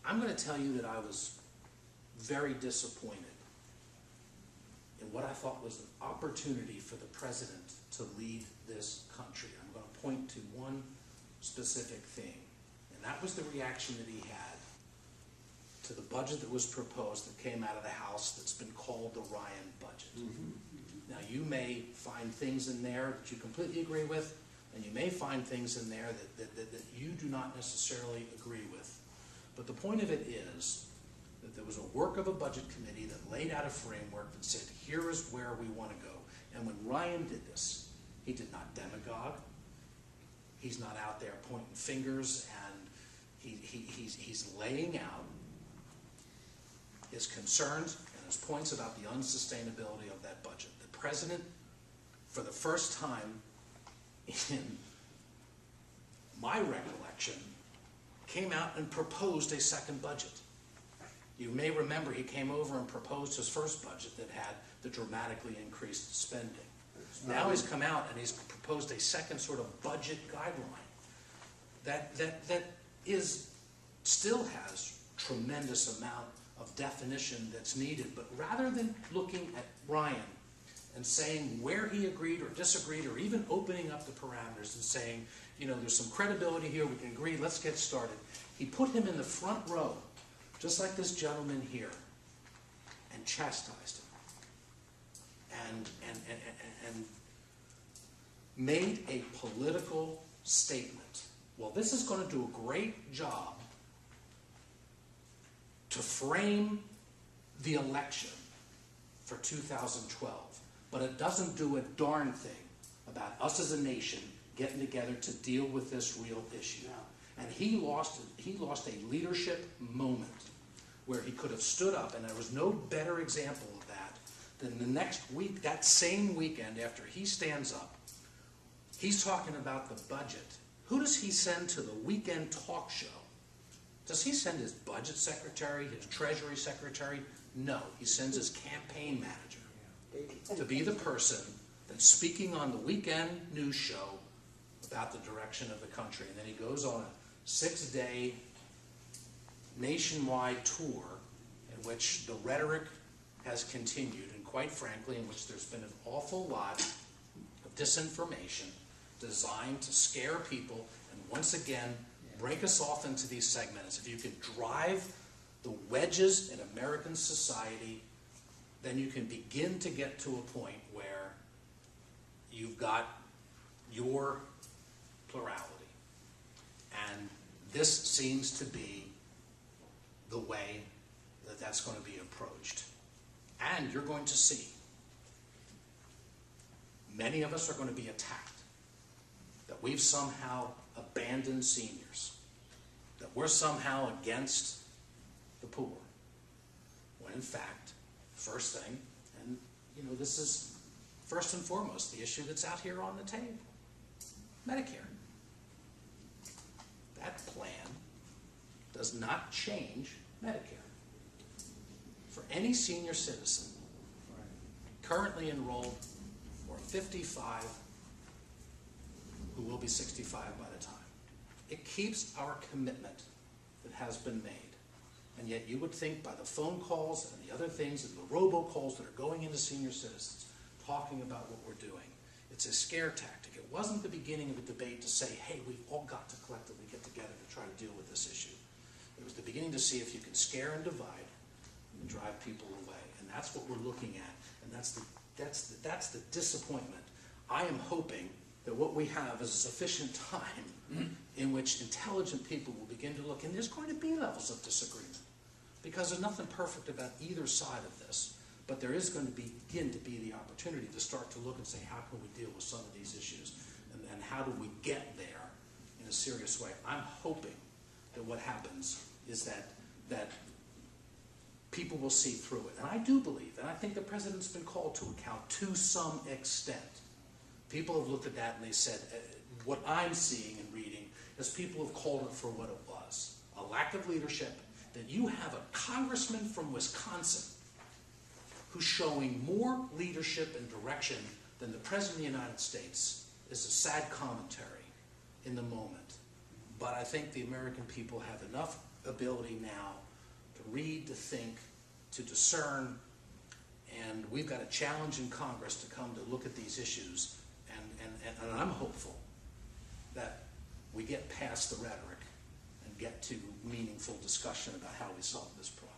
I'm going to tell you that I was very disappointed in what I thought was an opportunity for the president to lead this country. I'm going to point to one specific thing, and that was the reaction that he had to the budget that was proposed that came out of the House that's been called the Ryan budget. Now, you may find things in there that you completely agree with, and you may find things in there that you do not necessarily agree with. But the point of it is that there was a work of a budget committee that laid out a framework that said, here is where we want to go. And when Ryan did this, he did not demagogue. He's not out there pointing fingers, and he's laying out his concerns and his points about the unsustainability of that budget. The president, for the first time in my recollection, came out and proposed a second budget. You may remember he came over and proposed his first budget that had the dramatically increased spending. Now he's come out and he's proposed a second sort of budget guideline that is still has tremendous amount of definition that's needed. But rather than looking at Ryan and saying where he agreed or disagreed, or even opening up the parameters and saying, you know, there's some credibility here, we can agree, let's get started, he put him in the front row, just like this gentleman here, and chastised him. And made a political statement. Well, this is going to do a great job to frame the election for 2012, but it doesn't do a darn thing about us as a nation getting together to deal with this real issue. And he lost a leadership moment where he could have stood up, and there was no better example of that than the next week, that same weekend after he stands up. He's talking about the budget. Who does he send to the weekend talk show? Does he send his budget secretary, his treasury secretary? No, he sends his campaign manager to be the person that's speaking on the weekend news show about the direction of the country. And then he goes on a 6-day nationwide tour in which the rhetoric has continued, and quite frankly, in which there's been an awful lot of disinformation designed to scare people and once again break us off into these segments. If you can drive the wedges in American society, then you can begin to get to a point where you've got your plurality. And this seems to be the way that that's going to be approached. And you're going to see many of us are going to be attacked, that we've somehow abandoned seniors, that we're somehow against the poor, when in fact, first thing, and you know, this is first and foremost the issue that's out here on the table, Medicare. That plan does not change Medicare. For any senior citizen currently enrolled or 55 who will be 65 by the time, it keeps our commitment that has been made. And yet you would think by the phone calls and the other things and the robocalls that are going into senior citizens talking about what we're doing, it's a scare tactic. It wasn't the beginning of a debate to say, hey, we've all got to collectively get together to try to deal with this issue. It was the beginning to see if you can scare and divide and drive people away. And that's what we're looking at. And that's the disappointment. I am hoping that what we have is a sufficient time in which intelligent people will begin to look, and there's going to be levels of disagreement, because there's nothing perfect about either side of this, but there is going to begin to be the opportunity to start to look and say, how can we deal with some of these issues, and how do we get there in a serious way? I'm hoping that what happens is that people will see through it. And I do believe, and I think the president's been called to account to some extent. People have looked at that and they said, what I'm seeing and reading is people have called it for what it was. A lack of leadership, that you have a congressman from Wisconsin who's showing more leadership and direction than the President of the United States is a sad commentary in the moment. But I think the American people have enough ability now to read, to think, to discern, and we've got a challenge in Congress to come to look at these issues, and I'm hopeful that we get past the rhetoric and get to meaningful discussion about how we solve this problem.